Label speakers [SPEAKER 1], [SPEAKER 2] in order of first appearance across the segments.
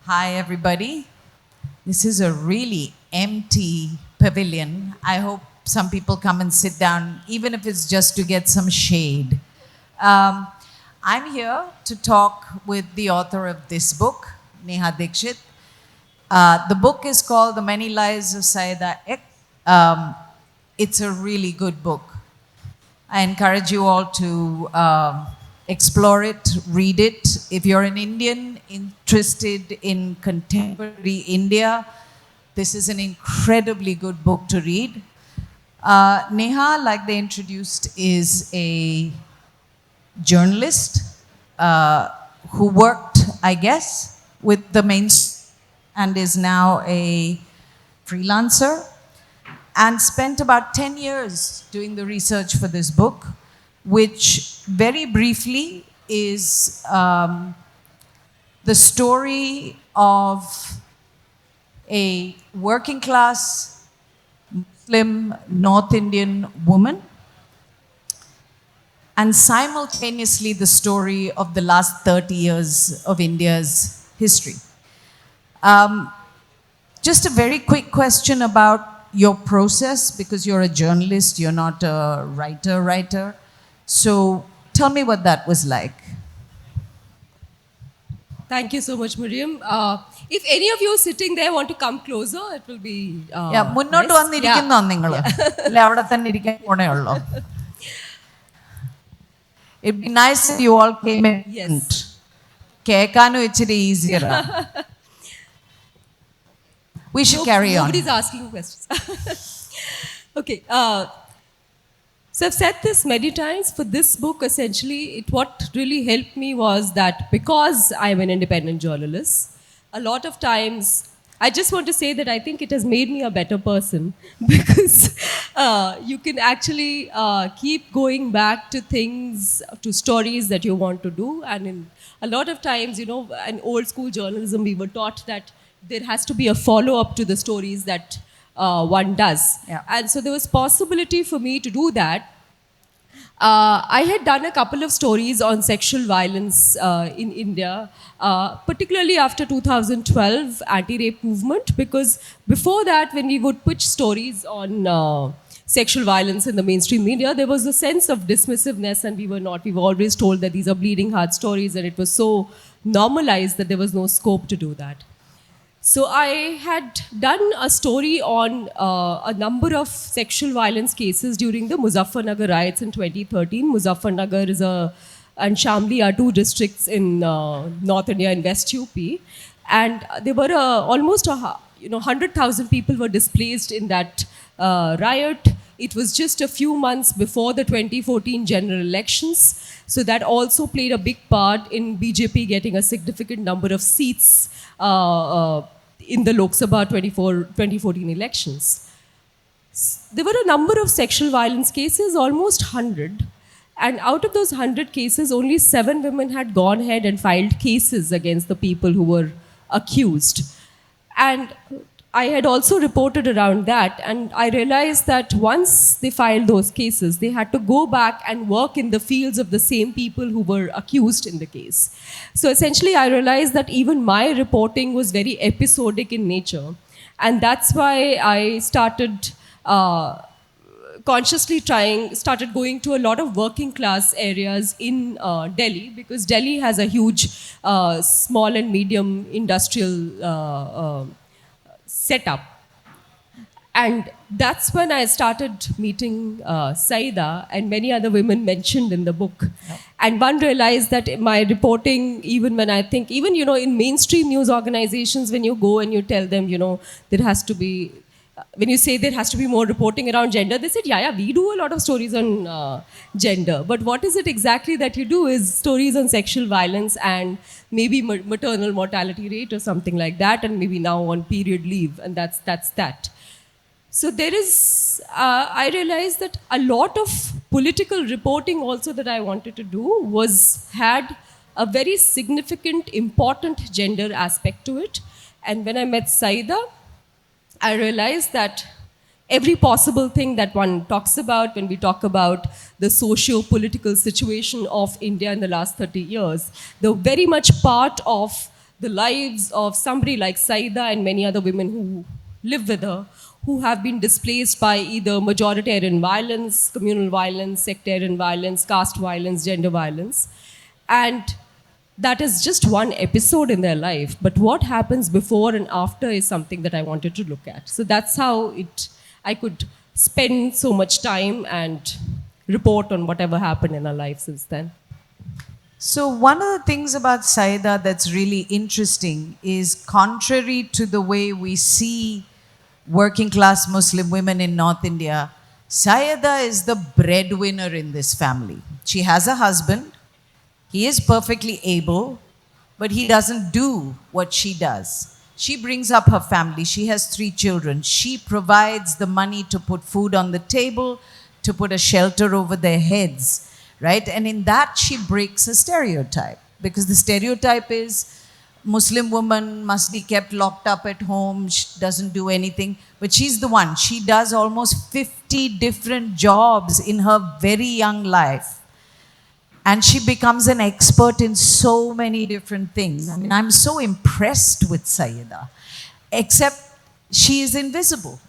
[SPEAKER 1] Hi, everybody. This is a really empty pavilion. I hope some people come and sit down, even if it's just to get some shade. Um, I'm here to talk with the author of this book, Neha Dixit. The book is called The Many Lives of Syeda. It's a really good book. I encourage you all to explore it, read it. If you're an Indian interested in contemporary India, this is an incredibly good book to read. Neha, like they introduced, is a journalist who worked, I guess, with the main and is now a freelancer and spent about 10 years doing the research for this book, which very briefly is the story of a working class Muslim North Indian woman and simultaneously the story of the last 30 years of India's history. Just a very quick question about your process, because you're a journalist, you're not a writer. So tell me what that was like.
[SPEAKER 2] Thank you so much, Miriam. If any of you sitting there want to come closer, it will be
[SPEAKER 1] മുന്നോട്ട്
[SPEAKER 2] nice.
[SPEAKER 1] വന്നിരിക്കുന്നോ നിങ്ങൾ അല്ലെ അവിടെ തന്നെ ഇരിക്കാൻ പോണേ ഉള്ളോ? It'd be nice if you all came in.
[SPEAKER 2] Yes.
[SPEAKER 1] കേൾക്കാനും ഇച്ചിരി easier. We should carry on.
[SPEAKER 2] Nobody's asking questions. Okay. So I've said this many times. For this book, essentially, what really helped me was that because I'm an independent journalist, a lot of times, I just want to say that I think it has made me a better person because you can actually keep going back to things, to stories that you want to do. And in a lot of times, in old school journalism, we were taught that there has to be a follow-up to the stories that one does.
[SPEAKER 1] Yeah.
[SPEAKER 2] And so there was possibility for me to do that. I had done a couple of stories on sexual violence in India, particularly after 2012 anti-rape movement, because before that, when we would pitch stories on sexual violence in the mainstream media, there was a sense of dismissiveness, and we were always told that these are bleeding heart stories, and it was so normalized that there was no scope to do that. So I had done a story on a number of sexual violence cases during the Muzaffarnagar riots in 2013. Muzaffarnagar and Shamli are two districts in North India in West UP. And there were almost 100,000 people were displaced in that riot. It was just a few months before the 2014 general elections. So that also played a big part in BJP getting a significant number of seats in the Lok Sabha 2014 elections. There were a number of sexual violence cases, almost 100. And out of those 100 cases, only 7 women had gone ahead and filed cases against the people who were accused. And I had also reported around that, and I realized that once they filed those cases, they had to go back and work in the fields of the same people who were accused in the case. So essentially, I realized that even my reporting was very episodic in nature, and that's why I started started going to a lot of working class areas in Delhi, because Delhi has a huge small and medium industrial setup. And that's when I started meeting Syeda and many other women mentioned in the book. Yep. And one realized that my reporting, even in mainstream news organizations, when you go and you tell them, there has to be, when you say there has to be more reporting around gender, they said, yeah, we do a lot of stories on gender. But what is it exactly that you do is stories on sexual violence and maybe maternal mortality rate or something like that, and maybe now on period leave, and that's that. So there is, I realized that a lot of political reporting also that I wanted to do had a very significant, important gender aspect to it. And when I met Syeda, I realized that every possible thing that one talks about when we talk about the socio-political situation of India in the last 30 years, they're very much part of the lives of somebody like Syeda and many other women who live with her, who have been displaced by either majoritarian violence, communal violence, sectarian violence, caste violence, gender violence. And that is just one episode in their life. But what happens before and after is something that I wanted to look at. So that's how I could spend so much time and report on whatever happened in our life since then.
[SPEAKER 1] So, one of the things about Syeda that's really interesting is contrary to the way we see working class Muslim women in North India, Syeda is the breadwinner in this family. She has a husband, he is perfectly able, but he doesn't do what she does. She brings up her family. She has 3 children. She provides the money to put food on the table, to put a shelter over their heads, right? And in that, she breaks a stereotype, because the stereotype is Muslim woman must be kept locked up at home, she doesn't do anything. But she's the one. She does almost 50 different jobs in her very young life. And she becomes an expert in so many different things. I mean, I'm so impressed with Syeda, except she is invisible,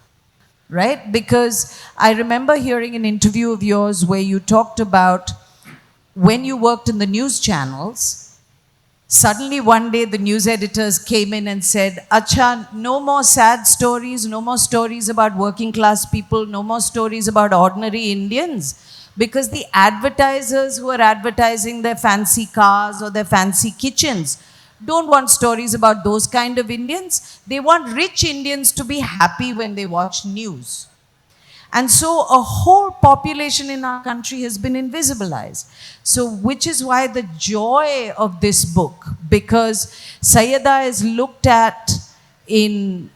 [SPEAKER 1] right? Because I remember hearing an interview of yours where you talked about when you worked in the news channels, suddenly one day the news editors came in and said, Acha, no more sad stories, no more stories about working class people, no more stories about ordinary Indians. Because the advertisers who are advertising their fancy cars or their fancy kitchens don't want stories about those kind of Indians. They want rich Indians to be happy when they watch news. And so a whole population in our country has been invisibilized. So, which is why the joy of this book, because Syeda is looked at in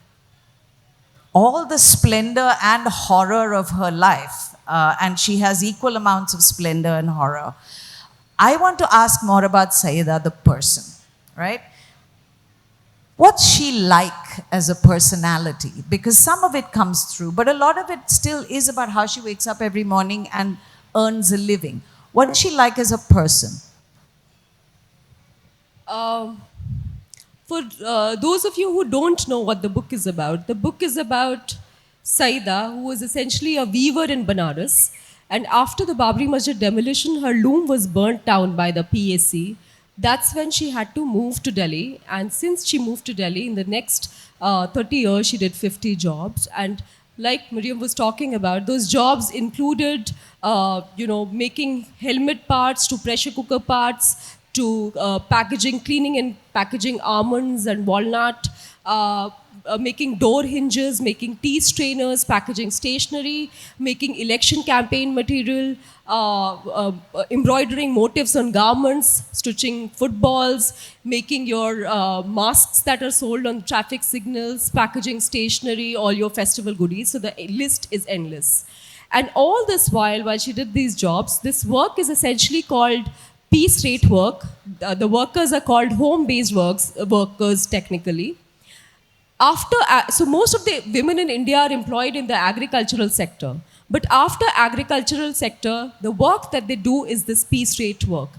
[SPEAKER 1] all the splendor and horror of her life. And she has equal amounts of splendor and horror. I want to ask more about Syeda, the person, right? What's she like as a personality? Because some of it comes through, but a lot of it still is about how she wakes up every morning and earns a living. What is she like as a person?
[SPEAKER 2] For those of you who don't know what the book is about Syeda, who was essentially a weaver in Banaras. And after the Babri Masjid demolition, her loom was burnt down by the PAC. That's when she had to move to Delhi. And since she moved to Delhi, in the next 30 years, she did 50 jobs. And like Miriam was talking about, those jobs included, making helmet parts to pressure cooker parts, to packaging, cleaning and packaging almonds and walnut, making door hinges, making tea strainers, packaging stationery, making election campaign material, embroidering motifs on garments, stitching footballs, making your masks that are sold on traffic signals, packaging stationery, all your festival goodies. So the list is endless. And all this while she did these jobs, this work is essentially called piece rate work. The workers are called home-based workers technically. So most of the women in India are employed in the agricultural sector. But after agricultural sector, the work that they do is this piece rate work.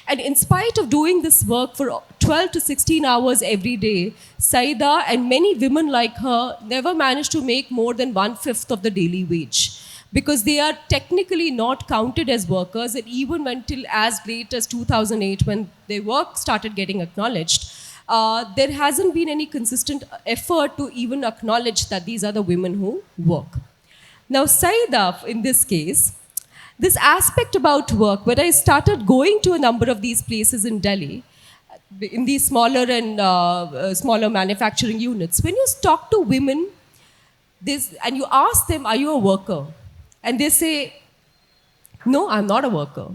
[SPEAKER 2] And in spite of doing this work for 12 to 16 hours every day, Syeda and many women like her never managed to make more than 1/5 of the daily wage, because they are technically not counted as workers. And even until as late as 2008, when their work started getting acknowledged, there hasn't been any consistent effort to even acknowledge that these are the women who work. Now, Syeda, in this case, this aspect about work, when I started going to a number of these places in Delhi, in these smaller and smaller manufacturing units, when you talk to women and you ask them, are you a worker? And they say, no, I'm not a worker.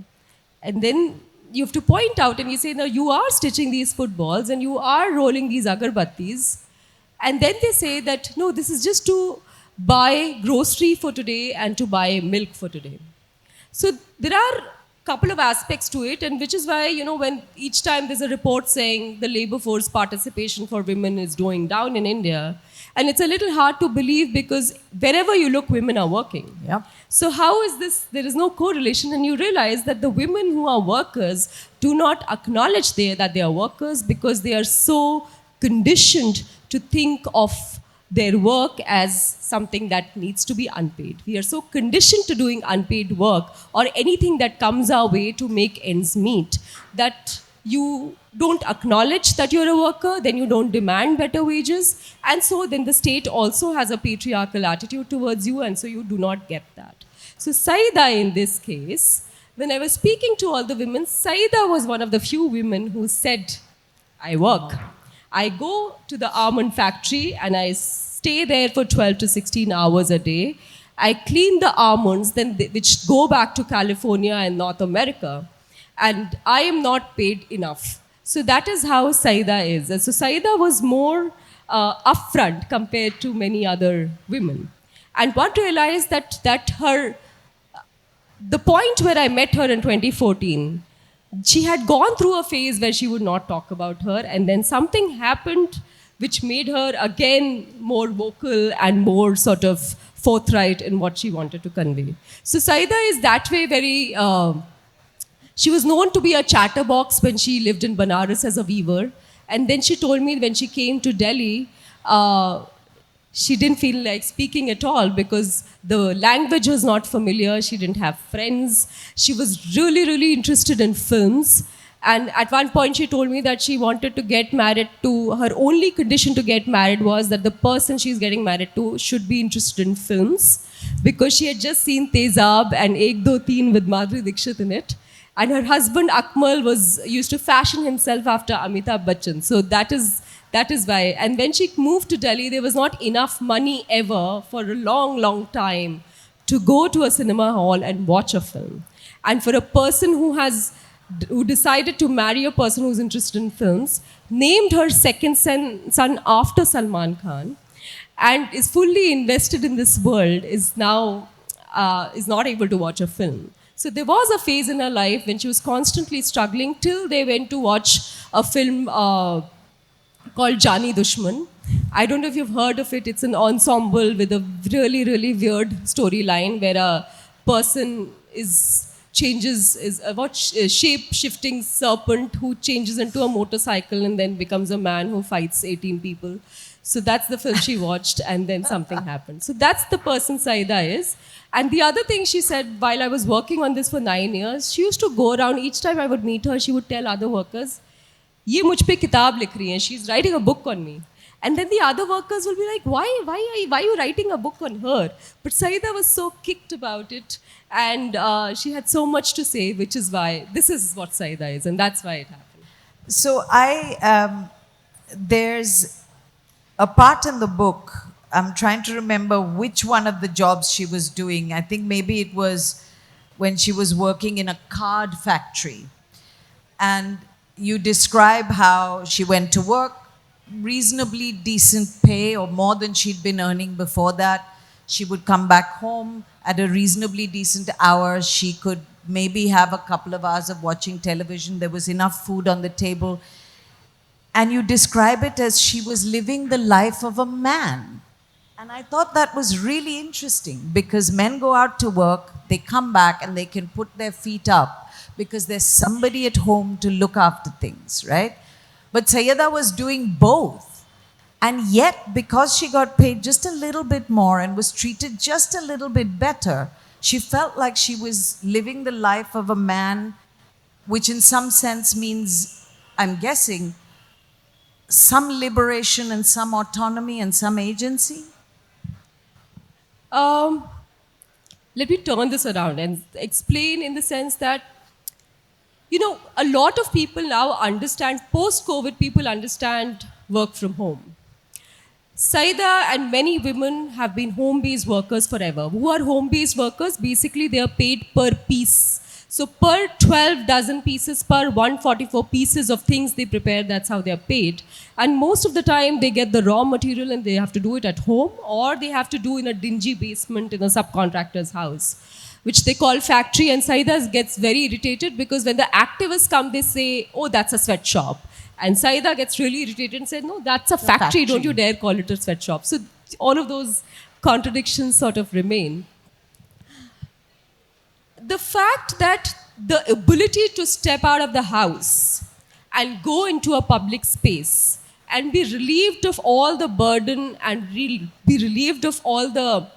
[SPEAKER 2] And then you have to point out and you say, no, you are stitching these footballs and you are rolling these agarbattis. And then they say that, no, this is just to buy grocery for today and to buy milk for today. So there are a couple of aspects to it, and which is why, when each time there's a report saying the labor force participation for women is going down in India, and it's a little hard to believe because wherever you look, women are working.
[SPEAKER 1] Yep.
[SPEAKER 2] So how is this? There is no correlation, and you realize that the women who are workers do not acknowledge that they are workers because they are so conditioned to think of their work as something that needs to be unpaid. We are so conditioned to doing unpaid work or anything that comes our way to make ends meet that you don't acknowledge that you're a worker, then you don't demand better wages, and so then the state also has a patriarchal attitude towards you, and so you do not get that. So Syeda in this case, when I was speaking to all the women, Syeda was one of the few women who said, I work. I go to the almond factory and I stay there for 12 to 16 hours a day. I clean the almonds, which go back to California and North America. And I am not paid enough. So that is how Syeda is. And so Syeda was more upfront compared to many other women. And one realized that the point where I met her in 2014, she had gone through a phase where she would not talk about her, and then something happened which made her again more vocal and more sort of forthright in what she wanted to convey. So Syeda is that way very... she was known to be a chatterbox when she lived in Banaras as a weaver. And then she told me when she came to Delhi, she didn't feel like speaking at all because the language was not familiar. She didn't have friends. She was really, really interested in films. And at one point she told me that she wanted to get married to, her only condition to get married was that the person she's getting married to should be interested in films, because she had just seen Tezab and Ek Do Teen with Madhuri Dixit in it. And her husband Akmal used to fashion himself after Amitabh Bachchan. So that is why. And when she moved to Delhi, there was not enough money ever for a long, long time to go to a cinema hall and watch a film. And for a person who decided to marry a person who's interested in films, named her second son after Salman Khan, and is fully invested in this world, is now is not able to watch a film. So there was a phase in her life when she was constantly struggling till they went to watch a film called Jani Dushman. I don't know if you've heard of it. It's an ensemble with a really, really weird storyline where a person is a shape-shifting serpent who changes into a motorcycle and then becomes a man who fights 18 people. So that's the film she watched, and then something happened. So that's the person Syeda is. And the other thing she said, while I was working on this for 9 years, she used to go around, each time I would meet her, she would tell other workers, "Ye mujh pe kitab likh rahi hai, she's writing a book on me." And then the other workers will be like, why are you writing a book on her? But Syeda was so kicked about it, and she had so much to say, which is why, this is what Syeda is, and that's why it happened.
[SPEAKER 1] So there's a part in the book, I'm trying to remember which one of the jobs she was doing. I think maybe it was when she was working in a card factory. And you describe how she went to work, reasonably decent pay or more than she'd been earning before that. She would come back home at a reasonably decent hour. She could maybe have a couple of hours of watching television. There was enough food on the table. And you describe it as she was living the life of a man. And I thought that was really interesting, because men go out to work, they come back and they can put their feet up because there's somebody at home to look after things, right? But Syeda was doing both. And yet, because she got paid just a little bit more and was treated just a little bit better, she felt like she was living the life of a man, which in some sense means, I'm guessing, some liberation and some autonomy and some agency?
[SPEAKER 2] Let me turn this around and explain in the sense that, a lot of people now understand, post-COVID, people understand work from home. Syeda and many women have been home-based workers forever. Who are home-based workers? Basically, they are paid per piece. So per 12 dozen pieces, per 144 pieces of things they prepare, that's how they are paid. And most of the time, they get the raw material and they have to do it at home, or they have to do in a dingy basement in a subcontractor's house, which they call factory. And Syeda gets very irritated because when the activists come, they say, "Oh, that's a sweatshop." And Syeda gets really irritated and said, "No, that's a factory. Don't you dare call it a sweatshop." So all of those contradictions sort of remain. The fact that the ability to step out of the house and go into a public space and be relieved of all the burden and be relieved of all the,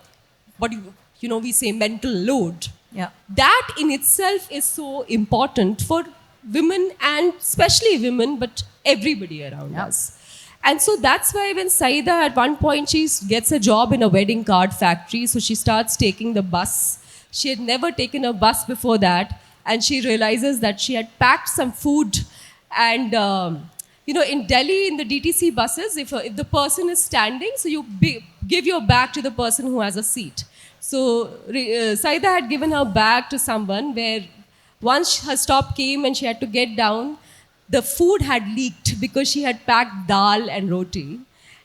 [SPEAKER 2] what we say, mental load.
[SPEAKER 1] Yeah.
[SPEAKER 2] That in itself is so important for women, and especially women, but everybody around us. And so that's why when Syeda at one point she gets a job in a wedding card factory, so she starts taking the bus. She had never taken a bus before that, and she realizes that she had packed some food. And in Delhi, in the DTC buses, if the person is standing, so you give your bag to the person who has a seat. So Syeda had given her bag to someone where once her stop came and she had to get down, the food had leaked because she had packed dal and roti.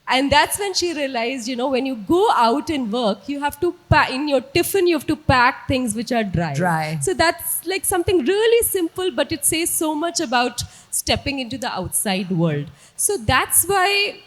[SPEAKER 2] And that's when she realized, when you go out and work, you have to pack, in your tiffin, you have to pack things which are dry.
[SPEAKER 1] Dry.
[SPEAKER 2] So that's like something really simple, but it says so much about stepping into the outside world. So that's why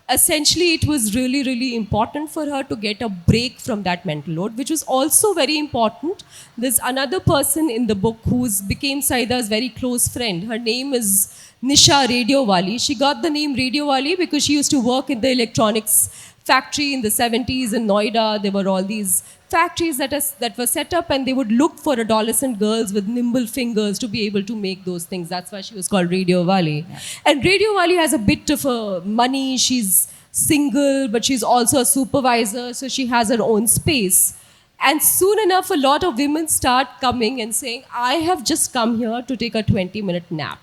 [SPEAKER 2] essentially it was really, really important for her to get a break from that mental load, which was also very important. There's another person in the book who's became Syeda's very close friend. Her name is Nisha Radio Wali. She got the name Radio Wali because she used to work in the electronics factory in the 70s in Noida. There were all these factories that were set up, and they would look for adolescent girls with nimble fingers to be able to make those things. That's why she was called Radio Wali. Yeah. And Radio Wali has a bit of money. She's single, but she's also a supervisor, so she has her own space. And soon enough, a lot of women start coming and saying, I have just come here to take a 20-minute nap,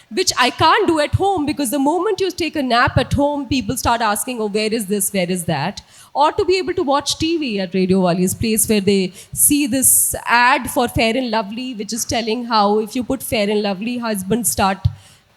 [SPEAKER 2] which I can't do at home, because the moment you take a nap at home, people start asking, oh, where is this, where is that? Or to be able to watch TV at Radio Wali's place, where they see this ad for Fair and Lovely, which is telling how if you put Fair and Lovely, husbands start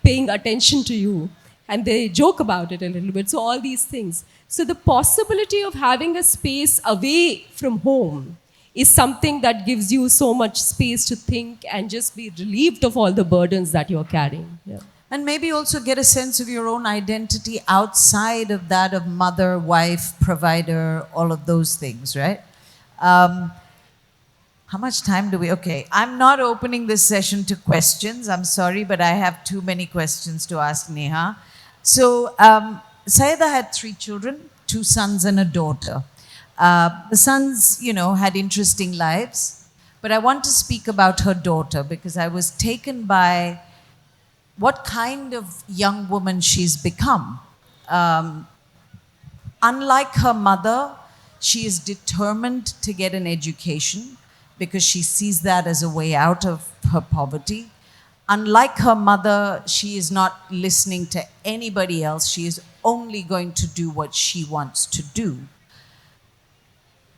[SPEAKER 2] paying attention to you. And they joke about it a little bit. So all these things. So the possibility of having a space away from home is something that gives you so much space to think and just be relieved of all the burdens that you're carrying. Yeah.
[SPEAKER 1] And maybe also get a sense of your own identity outside of that of mother, wife, provider, all of those things, right? How much time do we? Okay, I'm not opening this session to questions. I'm sorry, but I have too many questions to ask Neha. So, Syeda had 3 children, 2 sons and a daughter. The sons, had interesting lives, but I want to speak about her daughter because I was taken by what kind of young woman she's become. Unlike her mother, she is determined to get an education because she sees that as a way out of her poverty. Unlike her mother, she is not listening to anybody else. She is only going to do what she wants to do.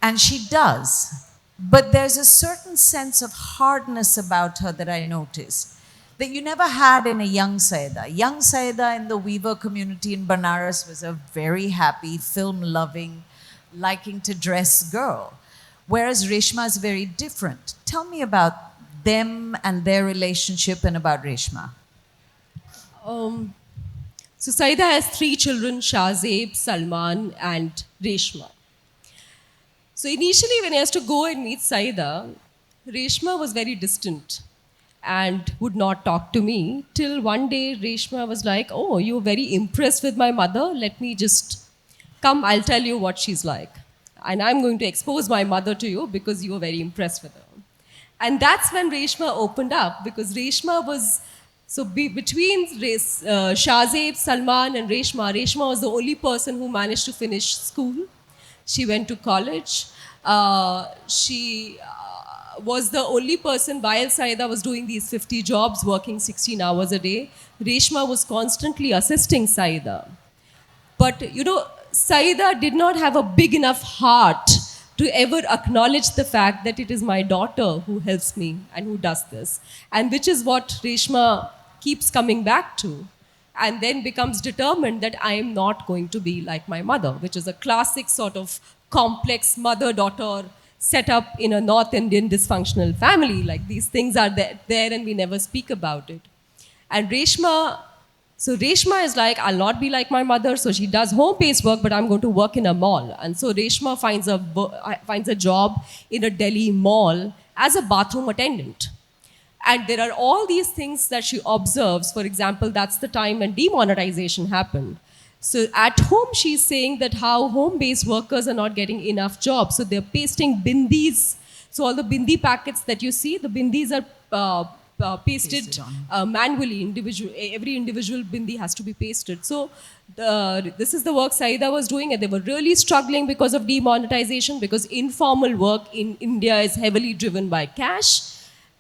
[SPEAKER 1] And she does. But there's a certain sense of hardness about her that I noticed that you never had in a young Syeda. Young Syeda in the weaver community in Banaras was a very happy, film-loving, liking to dress girl. Whereas Reshma is very different. Tell me about them and their relationship and about Reshma.
[SPEAKER 2] So Syeda has 3 children, Shahzeb, Salman and Reshma. So initially when I used to go and meet Syeda, Reshma was very distant and would not talk to me till one day Reshma was like, oh, you're very impressed with my mother. Let me just come, I'll tell you what she's like. And I'm going to expose my mother to you because you were very impressed with her. And that's when Reshma opened up, because Reshma was, between Shahzeb, Salman and Reshma, Reshma was the only person who managed to finish school. She went to college. She was the only person, while Syeda was doing these 50 jobs, working 16 hours a day. Reshma was constantly assisting Syeda. But, Syeda did not have a big enough heart to ever acknowledge the fact that it is my daughter who helps me and who does this. And which is what Reshma keeps coming back to. And then becomes determined that I am not going to be like my mother, which is a classic sort of complex mother-daughter set up in a North Indian dysfunctional family. Like these things are there and we never speak about it. And Reshma is like, I'll not be like my mother, so she does home-based work, but I'm going to work in a mall. And so Reshma finds a job in a Delhi mall as a bathroom attendant. And there are all these things that she observes. For example, that's the time when demonetization happened. So at home, she's saying that how home-based workers are not getting enough jobs. So they're pasting bindis. So all the bindi packets that you see, the bindis are pasted manually. Every individual bindi has to be pasted. So this is the work Syeda was doing, and they were really struggling because of demonetization, because informal work in India is heavily driven by cash.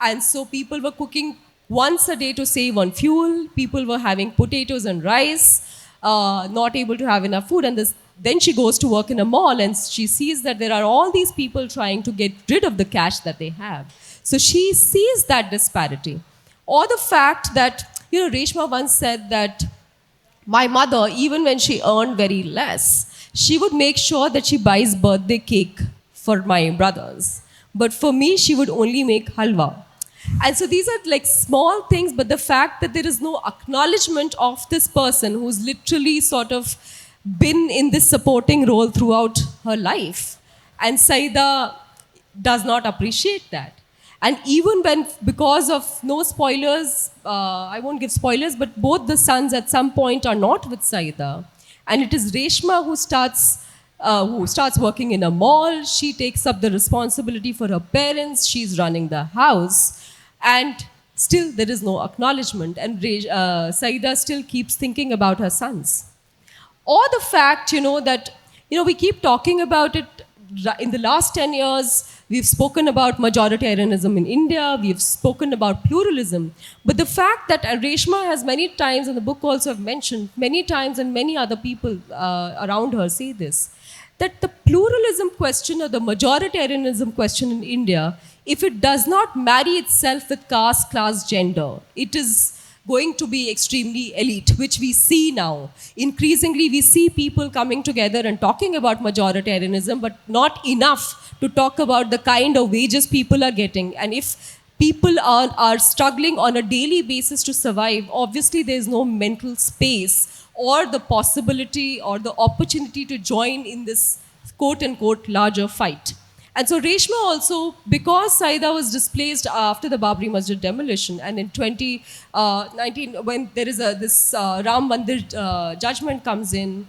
[SPEAKER 2] And so people were cooking once a day to save on fuel. People were having potatoes and rice, not able to have enough food. And then she goes to work in a mall and she sees that there are all these people trying to get rid of the cash that they have. So she sees that disparity. Or the fact that, Reshma once said that my mother, even when she earned very less, she would make sure that she buys birthday cake for my brothers. But for me, she would only make halwa. And so these are like small things, but the fact that there is no acknowledgement of this person who's literally sort of been in this supporting role throughout her life. And Syeda does not appreciate that. And even when, because of no spoilers, I won't give spoilers, but both the sons at some point are not with Syeda. And it is Reshma who starts working in a mall. She takes up the responsibility for her parents. She's running the house. And still there is no acknowledgement. And Syeda still keeps thinking about her sons. Or the fact, that, we keep talking about it. In the last 10 years, we've spoken about majoritarianism in India. We've spoken about pluralism. But the fact that Reshma has many times, and the book also have mentioned, many times, and many other people around her say this, that the pluralism question or the majoritarianism question in India, if it does not marry itself with caste, class, gender, it is going to be extremely elite, which we see now. Increasingly, we see people coming together and talking about majoritarianism, but not enough to talk about the kind of wages people are getting. And if people are struggling on a daily basis to survive, obviously there's no mental space or the possibility or the opportunity to join in this quote-unquote larger fight. And so Reshma also, because Syeda was displaced after the Babri Masjid demolition, and in 2019, when there is this Ram Mandir judgment comes in,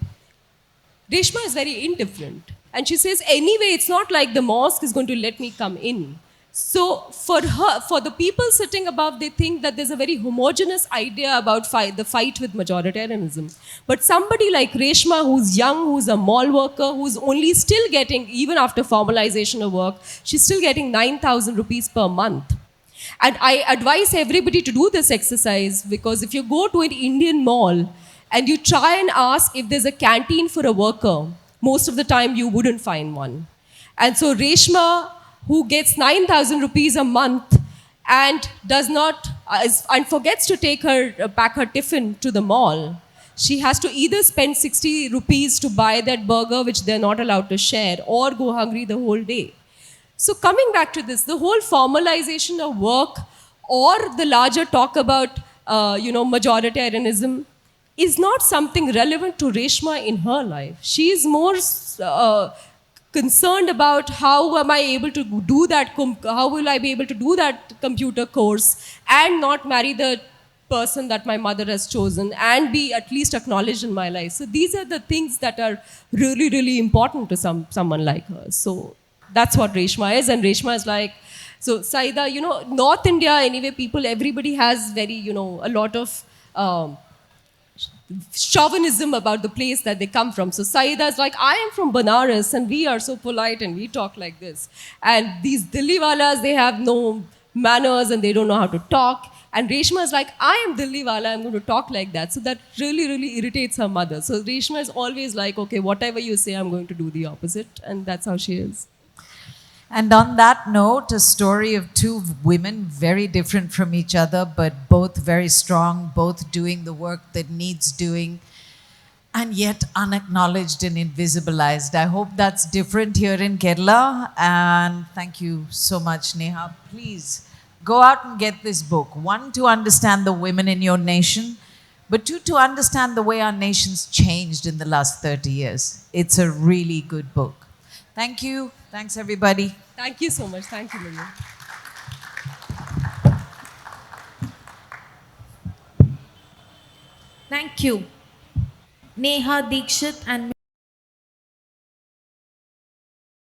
[SPEAKER 2] Reshma is very indifferent. And she says, anyway, it's not like the mosque is going to let me come in. So for her, for the people sitting above, they think that there's a very homogeneous idea about the fight with majoritarianism. But somebody like Reshma, who's young, who's a mall worker, who's only still getting, even after formalization of work, she's still getting 9,000 rupees per month. And I advise everybody to do this exercise, because if you go to an Indian mall and you try and ask if there's a canteen for a worker, most of the time you wouldn't find one. And so Reshma, who gets 9,000 rupees a month and does not, and forgets to take pack her tiffin to the mall, she has to either spend 60 rupees to buy that burger, which they're not allowed to share, or go hungry the whole day. So coming back to this, the whole formalization of work or the larger talk about, majoritarianism is not something relevant to Reshma in her life. She is more concerned about how am I able to do that, how will I be able to do that computer course and not marry the person that my mother has chosen and be at least acknowledged in my life. So these are the things that are really, really important to someone like her. So that's what Reshma is. And Reshma is like, so Syeda, North India anyway, everybody has very, a lot of chauvinism about the place that they come from. So Syeda is like, I am from Banaras and we are so polite and we talk like this. And these Dilliwalas, they have no manners and they don't know how to talk. And Reshma is like, I am Dilliwala, I'm going to talk like that. So that really, really irritates her mother. So Reshma is always like, okay, whatever you say, I'm going to do the opposite. And that's how she is.
[SPEAKER 1] And on that note, a story of two women, very different from each other, but both very strong, both doing the work that needs doing, and yet unacknowledged and invisibilized. I hope that's different here in Kerala. And thank you so much, Neha. Please go out and get this book. One, to understand the women in your nation, but two, to understand the way our nation's changed in the last 30 years. It's a really good book. Thank you. Thanks, everybody.
[SPEAKER 2] Thank you so much. Thank you, Miriam.
[SPEAKER 3] Thank you. Neha Dixit and